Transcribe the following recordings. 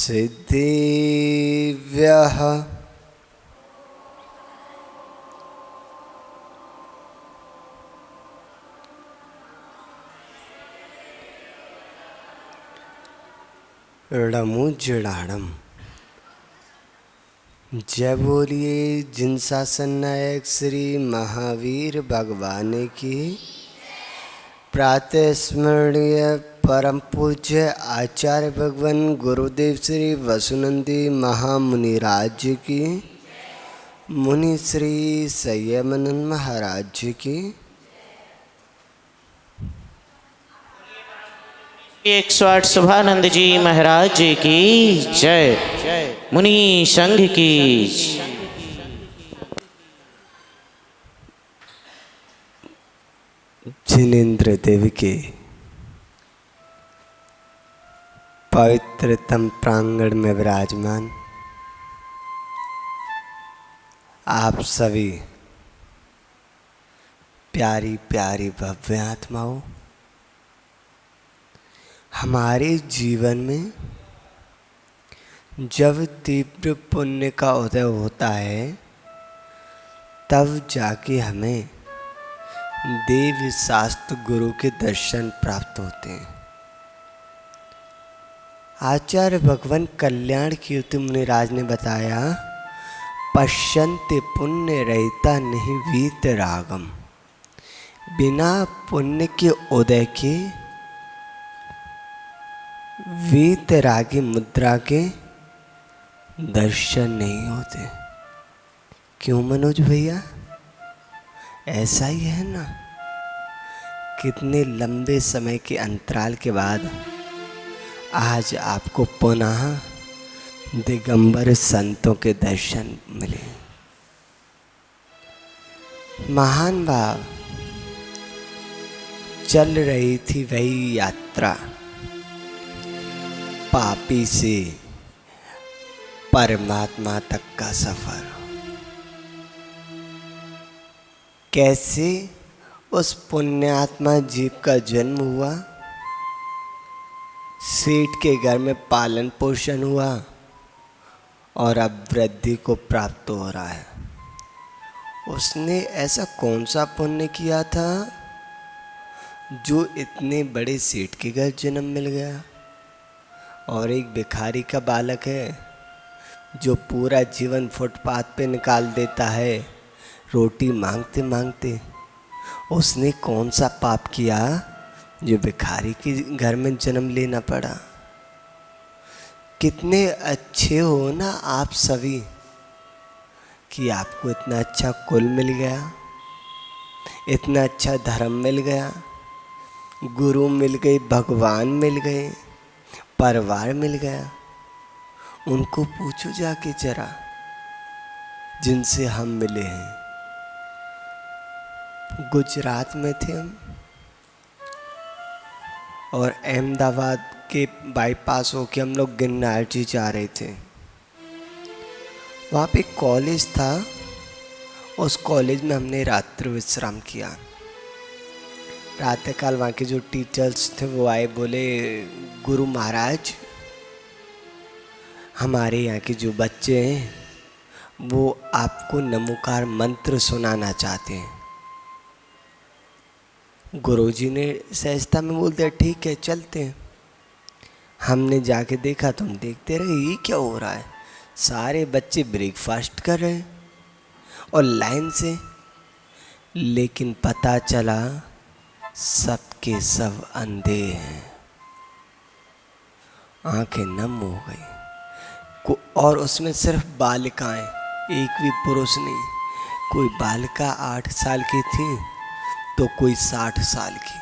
सिद्धिभ्यः रणमुजड़ाड़म। जय बोलिए जिनशासन नायक श्री महावीर भगवान की। प्रातः स्मरणीय परम पूज्य आचार्य भगवान गुरुदेव श्री वसुनंदी महामुनिराज की। मुनि श्री संयमानंद महाराज की। 108 शुभानंद जी महाराज जी की जय। मुनि संघ की। जिनेन्द्र देव के पवित्रतम प्रांगण में विराजमान आप सभी प्यारी प्यारी भव्य आत्माओं, हमारे जीवन में जब तीव्र पुण्य का उदय होता है तब जाके हमें देव शास्त्र गुरु के दर्शन प्राप्त होते हैं। आचार्य भगवान कल्याण कीर्ति मुनिराज ने बताया, पश्यन्ते पुण्य रहिता नहीं वीत रागम। बिना पुण्य के उदय के वीतरागी मुद्रा के दर्शन नहीं होते। क्यों मनोज भैया, ऐसा ही है ना? कितने लंबे समय के अंतराल के बाद आज आपको पुनः दिगंबर संतों के दर्शन मिले। महान भाव चल रही थी वही यात्रा, पापी से परमात्मा तक का सफर। कैसे उस पुण्यात्मा जीव का जन्म हुआ, सेठ के घर में पालन पोषण हुआ और अब वृद्धि को प्राप्त हो रहा है। उसने ऐसा कौन सा पुण्य किया था जो इतने बड़े सेठ के घर जन्म मिल गया? और एक भिखारी का बालक है जो पूरा जीवन फुटपाथ पे निकाल देता है रोटी मांगते मांगते। उसने कौन सा पाप किया जो भिखारी के घर में जन्म लेना पड़ा? कितने अच्छे हो ना आप सभी कि आपको इतना अच्छा कुल मिल गया, इतना अच्छा धर्म मिल गया, गुरु मिल गए, भगवान मिल गए, परिवार मिल गया। उनको पूछो जाके जरा जिनसे हम मिले हैं। गुजरात में थे हम और अहमदाबाद के बाईपास होके हम लोग गिरनार जी जा रहे थे। वहाँ पे कॉलेज था, उस कॉलेज में हमने रात्रि विश्राम किया। प्रातःकाल वहाँ के जो टीचर्स थे वो आए, बोले गुरु महाराज हमारे यहाँ के जो बच्चे हैं वो आपको नमोकार मंत्र सुनाना चाहते हैं। गुरुजी ने सहजता में बोल दिया, ठीक है चलते हैं। हमने जाके देखा तो हम देखते रहे ये क्या हो रहा है। सारे बच्चे ब्रेकफास्ट कर रहे हैं और लाइन से, लेकिन पता चला सबके सब अंधे हैं, आंखें नम हो गई। और उसमें सिर्फ बालिकाएं, एक भी पुरुष नहीं। कोई बालिका 8 साल की थी तो कोई 60 साल की।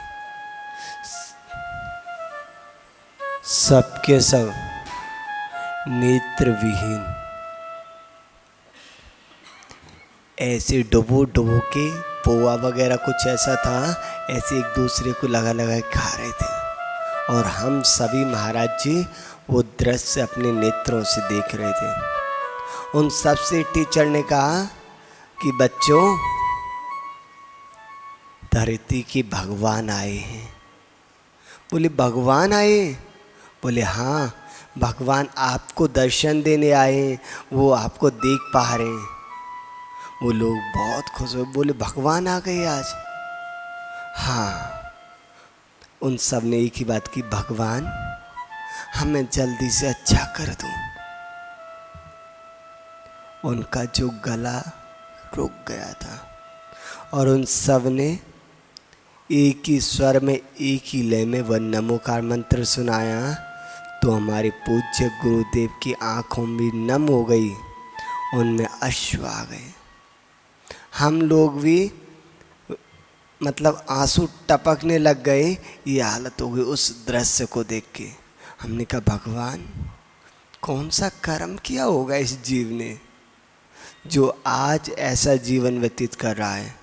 सबके सब नेत्रविहीन, ऐसे डुबो डुबो के पोहा वगैरह कुछ ऐसा था, ऐसे एक दूसरे को लगा लगा खा रहे थे। और हम सभी महाराज जी वो दृश्य अपने नेत्रों से देख रहे थे। उन सबसे टीचर ने कहा कि बच्चों, धरती के भगवान आए हैं। बोले भगवान आए? बोले हाँ, भगवान आपको दर्शन देने आए हैं, वो आपको देख पा रहे हैं। वो लोग बहुत खुश हुए, बोले भगवान आ गए आज। हाँ, उन सब ने एक ही बात की, भगवान हमें जल्दी से अच्छा कर दो। उनका जो गला रुक गया था और उन सब ने एक ही स्वर में, एक ही लय में वह नमोकार मंत्र सुनाया, तो हमारे पूज्य गुरुदेव की आंखों भी नम हो गई, उनमें अश्रु आ गए। हम लोग भी मतलब आंसू टपकने लग गए। ये हालत हो गई उस दृश्य को देख के। हमने कहा भगवान कौन सा कर्म किया होगा इस जीव ने जो आज ऐसा जीवन व्यतीत कर रहा है।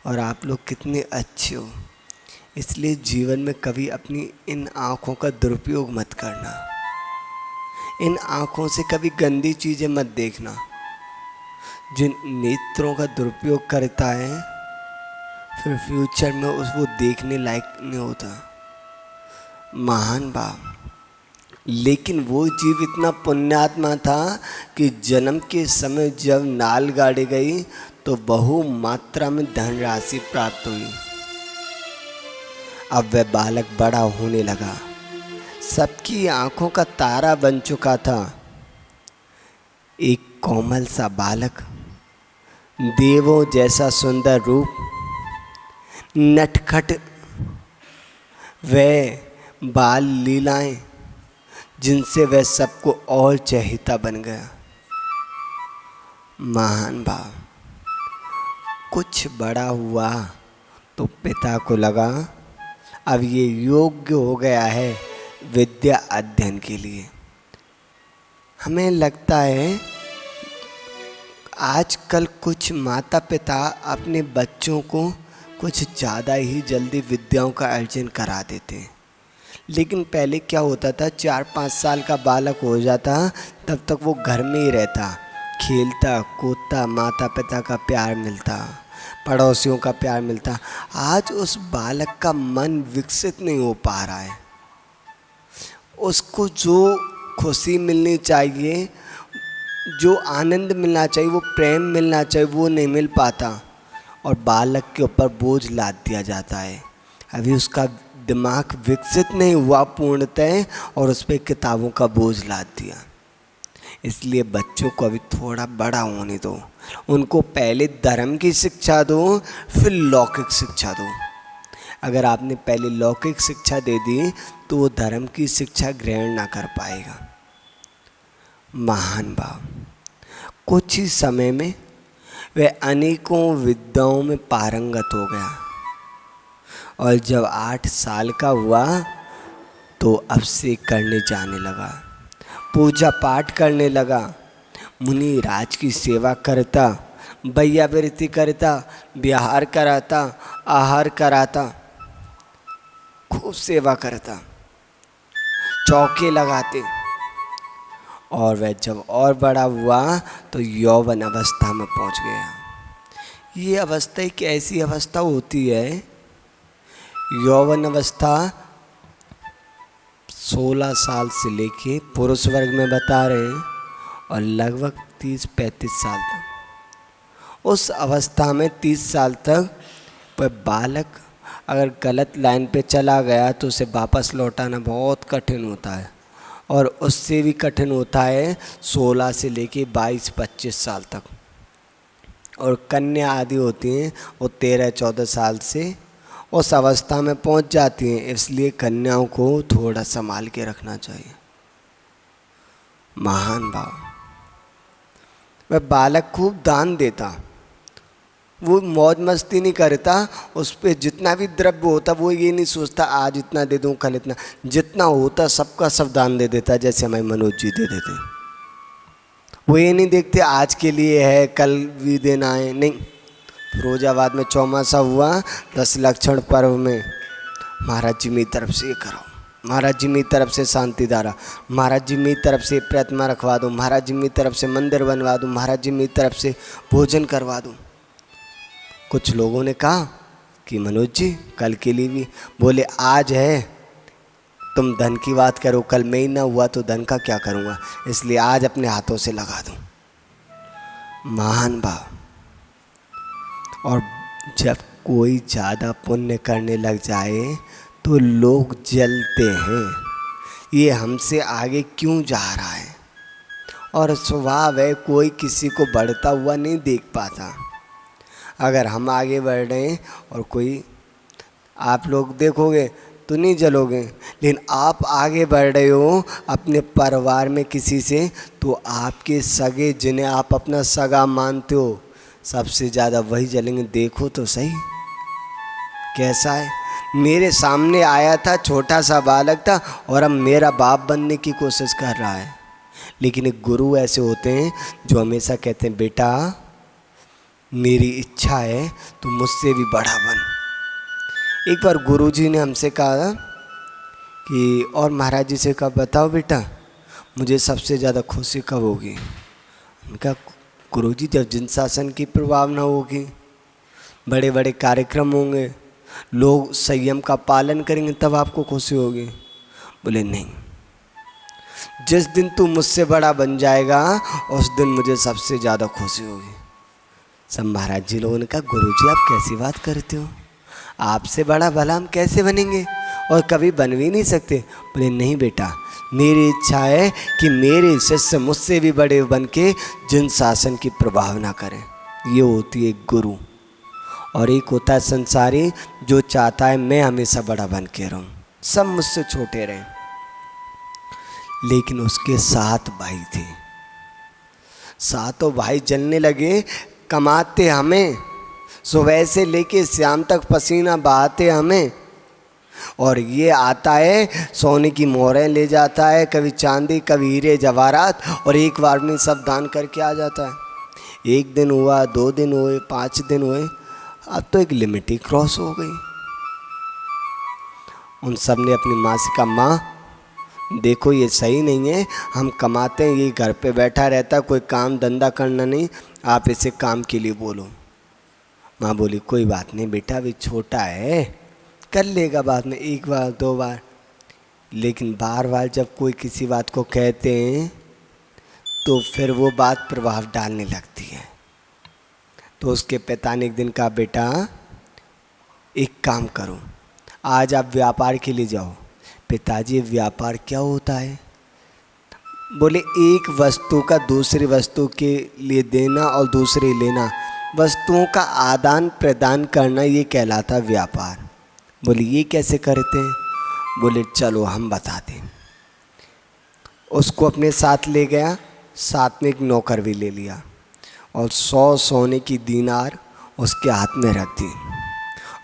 और आप लोग कितने अच्छे हो। इसलिए जीवन में कभी अपनी इन आँखों का दुरुपयोग मत करना। इन आँखों से कभी गंदी चीज़ें मत देखना। जिन नेत्रों का दुरुपयोग करता है फिर फ्यूचर में वो देखने लायक नहीं होता। महान बाप, लेकिन वो जीव इतना पुण्यात्मा था कि जन्म के समय जब नाल गाड़ी गई तो बहु मात्रा में धनराशि प्राप्त हुई। अब वह बालक बड़ा होने लगा, सबकी आंखों का तारा बन चुका था। एक कोमल सा बालक, देवों जैसा सुंदर रूप, नटखट वह बाल लीलाएं जिनसे वह सबको और चहेता बन गया। महान भाव, कुछ बड़ा हुआ तो पिता को लगा अब ये योग्य हो गया है विद्या अध्ययन के लिए। हमें लगता है आजकल कुछ माता पिता अपने बच्चों को कुछ ज़्यादा ही जल्दी विद्याओं का अर्जन करा देते हैं। लेकिन पहले क्या होता था, 4-5 साल का बालक हो जाता तब तक वो घर में ही रहता, खेलता कूदता, माता पिता का प्यार मिलता, पड़ोसियों का प्यार मिलता। आज उस बालक का मन विकसित नहीं हो पा रहा है। उसको जो खुशी मिलनी चाहिए, जो आनंद मिलना चाहिए, वो प्रेम मिलना चाहिए, वो नहीं मिल पाता और बालक के ऊपर बोझ लाद दिया जाता है। अभी उसका दिमाग विकसित नहीं हुआ पूर्णतः और उस पर किताबों का बोझ लाद दिया। इसलिए बच्चों को अभी थोड़ा बड़ा होने दो, उनको पहले धर्म की शिक्षा दो, फिर लौकिक शिक्षा दो। अगर आपने पहले लौकिक शिक्षा दे दी तो वो धर्म की शिक्षा ग्रहण ना कर पाएगा। महान भाव, कुछ ही समय में वह अनेकों विद्याओं में पारंगत हो गया और जब 8 साल का हुआ तो अभिषेक करने जाने लगा, पूजा पाठ करने लगा, मुनि राज की सेवा करता, बैयावृत्ति करता, विहार कराता, आहार कराता, खूब सेवा करता, चौके लगाते। और वह जब और बड़ा हुआ तो यौवन अवस्था में पहुंच गया। ये अवस्था एक ऐसी अवस्था होती है, यौवन अवस्था 16 साल से लेके पुरुष वर्ग में बता रहे हैं और लगभग 30-35 साल तक। उस अवस्था में 30 साल तक वह बालक अगर गलत लाइन पे चला गया तो उसे वापस लौटाना बहुत कठिन होता है और उससे भी कठिन होता है 16 से लेके 22-25 साल तक। और कन्या आदि होती हैं वो 13-14 साल से उस अवस्था में पहुंच जाती हैं। इसलिए कन्याओं को थोड़ा संभाल के रखना चाहिए। महान भाव, वह बालक खूब दान देता, वो मौज मस्ती नहीं करता। उस पर जितना भी द्रव्य होता वो ये नहीं सोचता आज इतना दे दूँ कल इतना, जितना होता सबका सब दान दे देता। जैसे हमारे मनोज जी दे देते, वो ये नहीं देखते आज के लिए है कल भी देना है, नहीं। फिरोजाबाद में चौमासा हुआ 10 लक्षण पर्व में, महाराज जी मेरी तरफ से ये करो, महाराज जी मेरी तरफ से शांति धारा, महाराज जी मेरी तरफ से प्रतिमा रखवा दूँ, महाराज जी मेरी तरफ से मंदिर बनवा दूँ, महाराज जी मेरी तरफ से भोजन करवा दूँ। कुछ लोगों ने कहा कि मनोज जी कल के लिए भी, बोले आज है तुम धन की बात करो, कल मैं ही ना हुआ तो धन का क्या करूँगा, इसलिए आज अपने हाथों से लगा दूँ। महान भाव। और जब कोई ज़्यादा पुण्य करने लग जाए तो लोग जलते हैं, ये हमसे आगे क्यों जा रहा है। और स्वभाव है, कोई किसी को बढ़ता हुआ नहीं देख पाता। अगर हम आगे बढ़ रहे हैं और कोई, आप लोग देखोगे तो नहीं जलोगे, लेकिन आप आगे बढ़ रहे हो अपने परिवार में किसी से, तो आपके सगे जिन्हें आप अपना सगा मानते हो सबसे ज़्यादा वही जलेंगे। देखो तो सही कैसा है। मेरे सामने आया था, छोटा सा बालक था और अब मेरा बाप बनने की कोशिश कर रहा है। लेकिन एक गुरु ऐसे होते हैं जो हमेशा कहते हैं, बेटा मेरी इच्छा है तो मुझसे भी बड़ा बन। एक बार गुरुजी ने हमसे कहा कि, और महाराज जी से कहा, बताओ बेटा मुझे सबसे ज़्यादा खुशी कब होगी। हमने कहा, गुरुजी जब जिन शासन की प्रभावना होगी, बड़े बड़े कार्यक्रम होंगे, लोग संयम का पालन करेंगे, तब आपको खुशी होगी। बोले नहीं, जिस दिन तू मुझसे बड़ा बन जाएगा उस दिन मुझे सबसे ज़्यादा खुशी होगी। सब महाराज जी लोगों ने कहा, गुरुजी आप कैसी बात करते हो, आपसे बड़ा भला हम कैसे बनेंगे, और कभी बन भी नहीं सकते। बोले नहीं बेटा, मेरी इच्छा है कि मेरे शिष्य मुझसे भी बड़े बन के जिन शासन की प्रभावना करें। ये होती है गुरु। और एक होता है संसारी, जो चाहता है मैं हमेशा बड़ा बन के रहूं, सब मुझसे छोटे रहें। लेकिन उसके 7 भाई थे, सातों भाई जलने लगे। कमाते हमें, सुबह से लेके शाम तक पसीना बहाते हमें, और ये आता है सोने की मोहरें ले जाता है, कभी चांदी कभी हीरे जवाहरात, और एक बार में सब दान करके आ जाता है। 1 दिन हुआ, 2 दिन हुए, 5 दिन हुए, अब तो एक लिमिट ही क्रॉस हो गई। उन सब ने अपनी माँ से कहा, माँ देखो ये सही नहीं है, हम कमाते हैं, ये घर पे बैठा रहता, कोई काम धंधा करना नहीं, आप इसे काम के लिए बोलो। माँ बोली, कोई बात नहीं बेटा, अभी छोटा है, कर लेगा बाद में, 1 बार 2 बार। लेकिन बार बार जब कोई किसी बात को कहते हैं तो फिर वो बात प्रभाव डालने लगती है। तो उसके पिता ने एक दिन कहा, बेटा एक काम करो, आज आप व्यापार के लिए जाओ। पिताजी व्यापार क्या होता है? बोले एक वस्तु का दूसरी वस्तु के लिए देना और दूसरी लेना, वस्तुओं का आदान प्रदान करना, ये कहलाता व्यापार। बोले ये कैसे करते हैं? बोले चलो हम बताते हैं। उसको अपने साथ ले गया, साथ में एक नौकर भी ले लिया और 100 सोने की दीनार उसके हाथ में रख दी।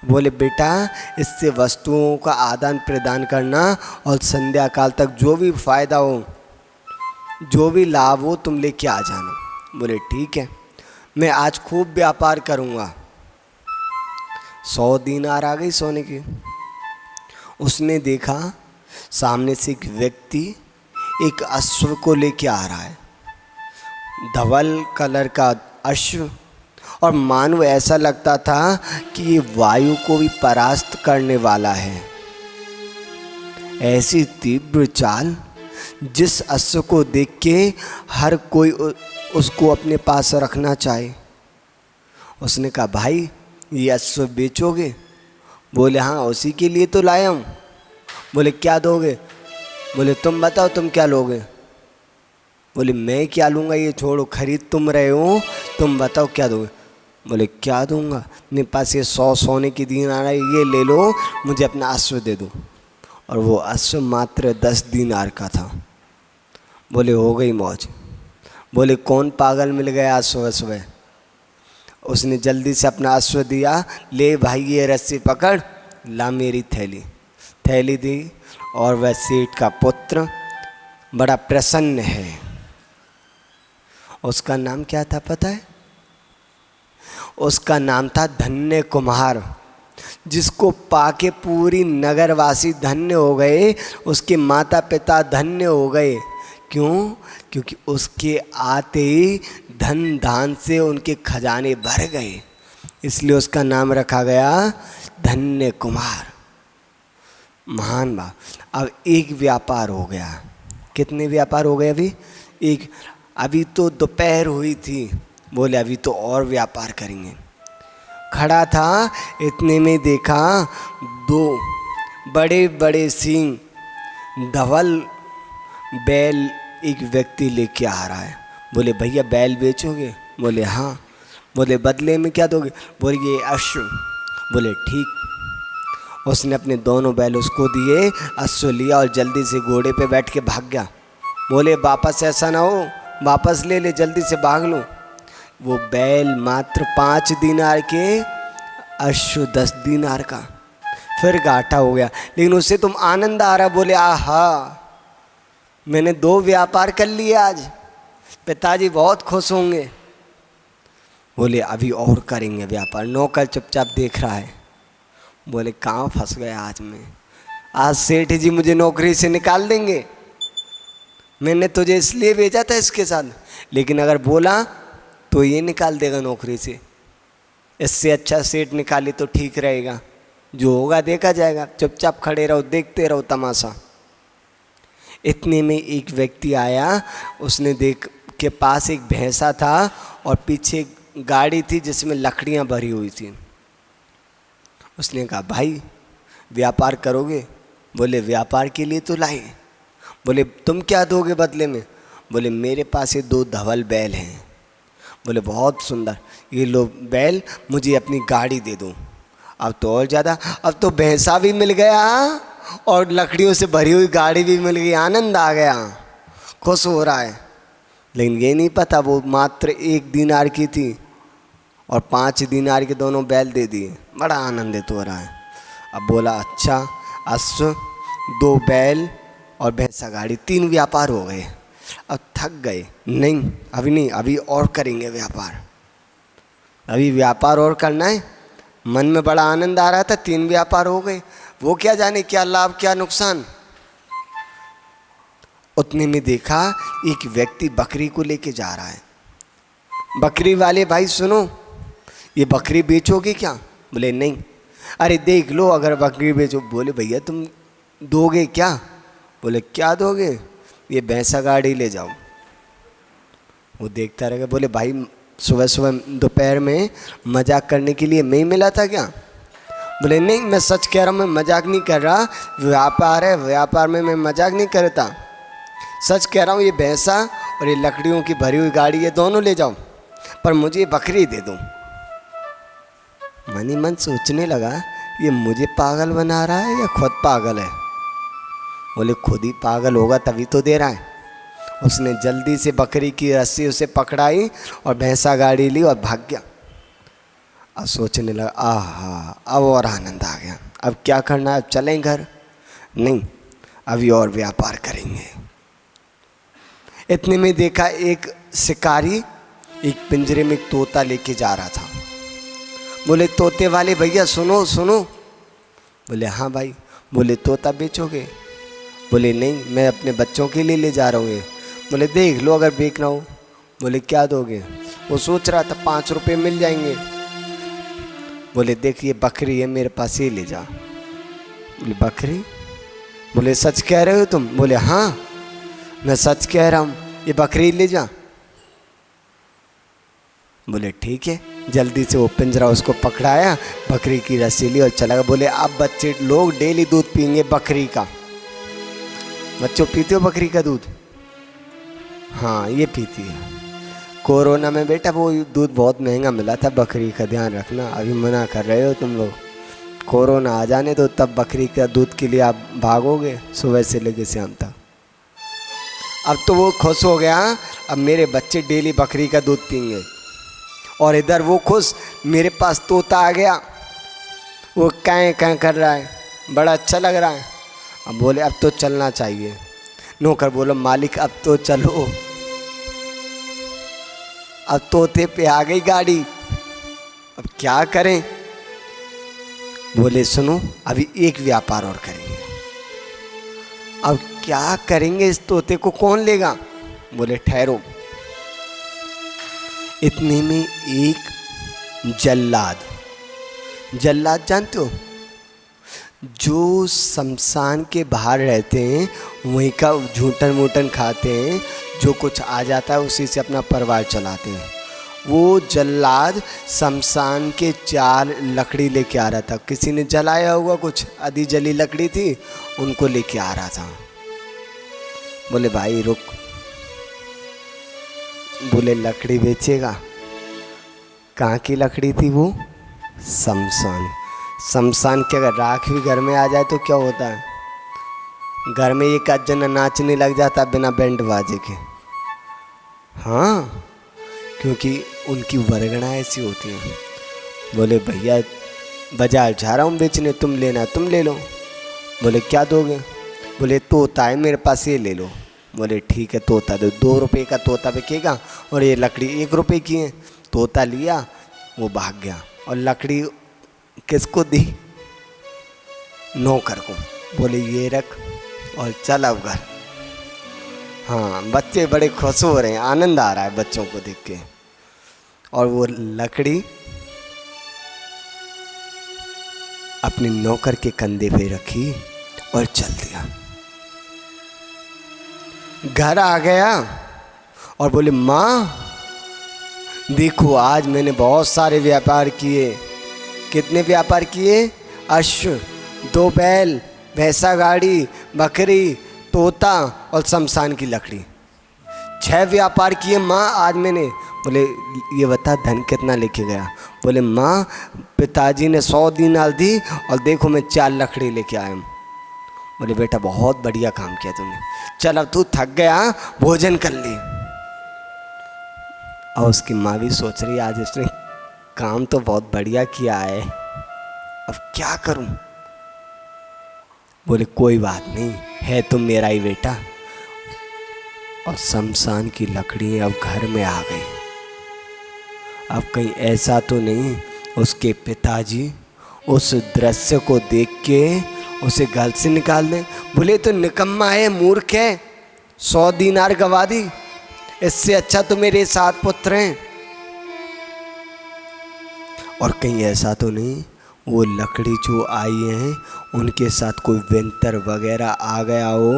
बोले बेटा इससे वस्तुओं का आदान प्रदान करना और संध्या काल तक जो भी फायदा हो, जो भी लाभ हो तुम लेके आ जाना। बोले ठीक है, मैं आज खूब व्यापार करूँगा। 100 दीनार आ गई सोने की। उसने देखा सामने से एक व्यक्ति एक अश्व को लेके आ रहा है, धवल कलर का अश्व, और मानो ऐसा लगता था कि ये वायु को भी परास्त करने वाला है। ऐसी तीव्र चाल, जिस अश्व को देख के हर कोई उसको अपने पास रखना चाहे। उसने कहा भाई ये अश्व बेचोगे? बोले हाँ उसी के लिए तो लाया हूँ। बोले क्या दोगे? बोले तुम बताओ तुम क्या लोगे? बोले मैं क्या लूँगा, ये छोड़ो, खरीद तुम रहे हो, तुम बताओ क्या दोगे? बोले क्या दूंगा, मेरे पास ये 100 सोने की दीनार है, ये ले लो, मुझे अपना अश्व दे दो। और वो अश्व मात्र 10 दीनार का था। बोले हो गई मौज। बोले कौन पागल मिल गया आज सुबह सुबह? उसने जल्दी से अपना अश्व दिया, ले भाई ये रस्सी पकड़, ला मेरी थैली। थैली दी और वह सेठ का पुत्र बड़ा प्रसन्न है। उसका नाम क्या था पता है? उसका नाम था धन्य कुमार, जिसको पाके पूरी नगरवासी धन्य हो गए, उसके माता पिता धन्य हो गए। क्यों? क्योंकि उसके आते ही धन धान से उनके खजाने भर गए, इसलिए उसका नाम रखा गया धन्य कुमार। महान भाव। अब एक व्यापार हो गया। कितने व्यापार हो गए अभी? एक। अभी तो दोपहर हुई थी, बोले अभी तो और व्यापार करेंगे। खड़ा था, इतने में देखा दो बड़े बड़े सींग धवल बैल एक व्यक्ति लेके आ रहा है। बोले भैया बैल बेचोगे? बोले हाँ। बोले बदले में क्या दोगे? बोले ये अश्व। बोले ठीक। उसने अपने दोनों बैल उसको दिए, अश्व लिया और जल्दी से घोड़े पे बैठ के भाग गया। बोले वापस ऐसा ना हो, वापस ले ले, जल्दी से भाग लो। वो बैल मात्र 5 दिनार के, अश्व 10 दिनार का। फिर घाटा हो गया, लेकिन उससे तुम आनंद आ रहा। बोले आहा, मैंने 2 व्यापार कर लिए आज, पिताजी बहुत खुश होंगे। बोले अभी और करेंगे व्यापार। नौकर चुपचाप देख रहा है। बोले कहाँ फंस गया आज मैं? आज सेठ जी मुझे नौकरी से निकाल देंगे। मैंने तुझे इसलिए भेजा था इसके साथ, लेकिन अगर बोला तो ये निकाल देगा नौकरी से। इससे अच्छा सेठ निकाले तो ठीक रहेगा। जो होगा देखा जाएगा, चुपचाप खड़े रहो, देखते रहो तमाशा। इतने में एक व्यक्ति आया, उसने देख के पास एक भैंसा था और पीछे गाड़ी थी जिसमें लकड़ियाँ भरी हुई थी। उसने कहा भाई व्यापार करोगे? बोले व्यापार के लिए तो लाए। बोले तुम क्या दोगे बदले में? बोले मेरे पास ये 2 धवल बैल हैं। बोले बहुत सुंदर, ये लो बैल, मुझे अपनी गाड़ी दे दो। अब तो और ज़्यादा, अब तो भैंसा भी मिल गया और लकड़ियों से भरी हुई गाड़ी भी मिल गई। आनंद आ गया, खुश हो रहा है। लेकिन ये नहीं पता वो मात्र 1 दिनार की थी और 5 दिनार के दोनों बैल दे दिए। बड़ा आनंदित हो रहा है। अब बोला अच्छा, अश्व, 2 बैल और भैंसा गाड़ी, 3 व्यापार हो गए। अब थक गए। नहीं अभी नहीं, अभी और करेंगे व्यापार। अभी व्यापार और करना है। मन में बड़ा आनंद आ रहा था, 3 व्यापार हो गए। वो क्या जाने क्या लाभ क्या नुकसान। उतने में देखा एक व्यक्ति बकरी को लेके जा रहा है। बकरी वाले भाई सुनो, ये बकरी बेचोगे क्या? बोले नहीं। अरे देख लो अगर बकरी बेचो। बोले भैया तुम दोगे क्या? बोले क्या दोगे? ये भैंसा गाड़ी ले जाओ। वो देखता रहेगा। बोले भाई सुबह सुबह दोपहर में मजाक करने के लिए मैं ही मिला था क्या? बोले नहीं, मैं सच कह रहा हूँ, मैं मजाक नहीं कर रहा। व्यापार है, व्यापार में मैं मजाक नहीं करता, सच कह रहा हूँ। ये भैंसा और ये लकड़ियों की भरी हुई गाड़ी, ये दोनों ले जाओ, पर मुझे ये बकरी दे दो। मन ही मन सोचने लगा ये मुझे पागल बना रहा है या खुद पागल है। बोले खुद ही पागल होगा तभी तो दे रहा है। उसने जल्दी से बकरी की रस्सी उसे पकड़ाई और भैंसा गाड़ी ली और भाग गया। अब सोचने लगा आहा, अब और आनंद आ गया। अब क्या करना है? अब चलें घर? नहीं, अभी और व्यापार करेंगे। इतने में देखा एक शिकारी एक पिंजरे में एक तोता लेके जा रहा था। बोले तोते वाले भैया सुनो सुनो। बोले हाँ भाई। बोले तोता बेचोगे? बोले नहीं, मैं अपने बच्चों के लिए ले जा रहा हूँ ये। बोले देख लो अगर बेचना हो। बोले क्या दोगे? वो सोच रहा था 5 रुपये मिल जाएंगे। बोले देख ये बकरी है मेरे पास, ये ले जा। बोले बकरी? बोले सच कह रहे हो तुम? बोले हाँ मैं सच कह रहा हूँ, ये बकरी ले जा। बोले ठीक है। जल्दी से वो पिंजरा उसको पकड़ाया, बकरी की रस्सी ली और चला गया। बोले अब बच्चे लोग डेली दूध पियेंगे बकरी का। बच्चों पीते हो बकरी का दूध? हाँ ये पीती है। कोरोना में बेटा वो दूध बहुत महंगा मिला था बकरी का, ध्यान रखना। अभी मना कर रहे हो तुम लोग, कोरोना आ जाने दो तब बकरी का दूध के लिए आप भागोगे सुबह से लेकर शाम तक। अब तो वो खुश हो गया, अब मेरे बच्चे डेली बकरी का दूध पीएंगे। और इधर वो खुश, मेरे पास तोता आ गया, वो कैं कैं कर रहा है, बड़ा अच्छा लग रहा है। अब बोले अब तो चलना चाहिए। नौकर बोलो मालिक अब तो चलो, अब तोते पे आ गई गाड़ी, अब क्या करें? बोले सुनो अभी एक व्यापार और करेंगे। अब क्या करेंगे? इस तोते को कौन लेगा? बोले ठहरो। इतने में एक जल्लाद, जल्लाद जानते हो? जो शमशान के बाहर रहते हैं वहीं का झूठन मूठन खाते हैं, जो कुछ आ जाता है उसी से अपना परिवार चलाते हैं। वो जल्लाद शमशान के 4 लकड़ी लेके आ रहा था। किसी ने जलाया होगा, कुछ आधी जली लकड़ी थी, उनको लेके आ रहा था। बोले भाई रुक, बोले लकड़ी बेचेगा? कहाँ की लकड़ी थी वो? शमशान के अगर राख भी घर में आ जाए तो क्या होता है? घर में एक आध जना नाचने लग जाता बिना बैंड बाजे के। हाँ, क्योंकि उनकी वरगना ऐसी होती है। बोले भैया बाजार जा रहा हूँ बेचने, तुम लेना तुम ले लो। बोले क्या दोगे? बोले तोता है मेरे पास, ये ले लो। बोले ठीक है तोता दो। 2 रुपये का तोता बिकेगा और ये लकड़ी 1 रुपये की है। तोता लिया, वो भाग गया। और लकड़ी किसको दी? नौकर को। बोले ये रख और चल अब घर। हाँ, बच्चे बड़े खुश हो रहे हैं, आनंद आ रहा है बच्चों को देख के। और वो लकड़ी अपने नौकर के कंधे पे रखी और चल दिया। घर आ गया और बोले माँ देखो आज मैंने बहुत सारे व्यापार किए। कितने व्यापार किए? अश्व, 2 बैल, भैंसा गाड़ी, बकरी, तोता और शमशान की लकड़ी। 6 व्यापार किए माँ आज मैंने। बोले ये बता धन कितना लेके गया? बोले माँ पिताजी ने 100 दीनार दी और देखो मैं 4 लकड़ी लेके आया हूँ। बोले बेटा बहुत बढ़िया काम किया तुमने, चल अब तू थक गया, भोजन कर ली। और उसकी माँ भी सोच रही आज इसने काम तो बहुत बढ़िया किया है, अब क्या करूं? बोले कोई बात नहीं, है तुम मेरा ही बेटा। और शमशान की लकड़ी अब घर में आ गई। अब कहीं ऐसा तो नहीं उसके पिताजी उस दृश्य को देख के उसे घर से निकाल दें? बोले तो निकम्मा है, मूर्ख है, 100 दीनार गवा दी, इससे अच्छा तो मेरे 7 पुत्र हैं। और कहीं ऐसा तो नहीं वो लकड़ी जो आई हैं उनके साथ कोई विंतर वगैरह आ गया हो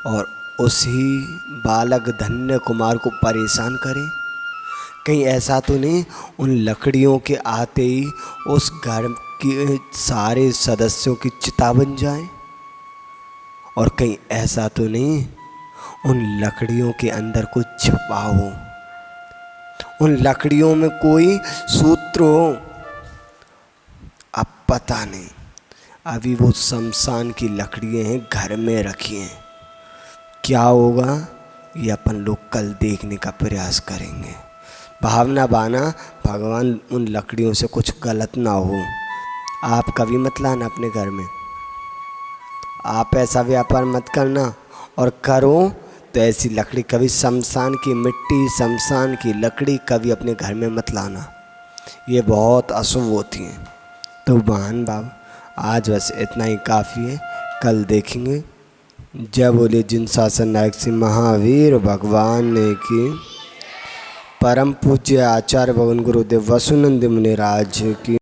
और उसी बालक धन्य कुमार को परेशान करे? कहीं ऐसा तो नहीं उन लकड़ियों के आते ही उस घर के सारे सदस्यों की चिता बन जाए? और कहीं ऐसा तो नहीं उन लकड़ियों के अंदर कुछ छिपा हो, उन लकड़ियों में कोई सूत्र हो? अब पता नहीं। अभी वो शमशान की लकड़ियाँ हैं घर में रखी हैं, क्या होगा ये अपन लोग कल देखने का प्रयास करेंगे। भावना बाना भगवान उन लकड़ियों से कुछ गलत ना हो। आप कभी मत लाना अपने घर में, आप ऐसा व्यापार मत करना, और करो तो ऐसी लकड़ी कभी शमशान की मिट्टी, शमशान की लकड़ी कभी अपने घर में मत लाना, ये बहुत अशुभ होती हैं। तो बहन बाब आज बस इतना ही काफ़ी है, कल देखेंगे। जय बोले जिन शासन नायक श्री महावीर भगवान ने की, परम पूज्य आचार्य भगवान गुरुदेव वसुनंद मुनि राज की।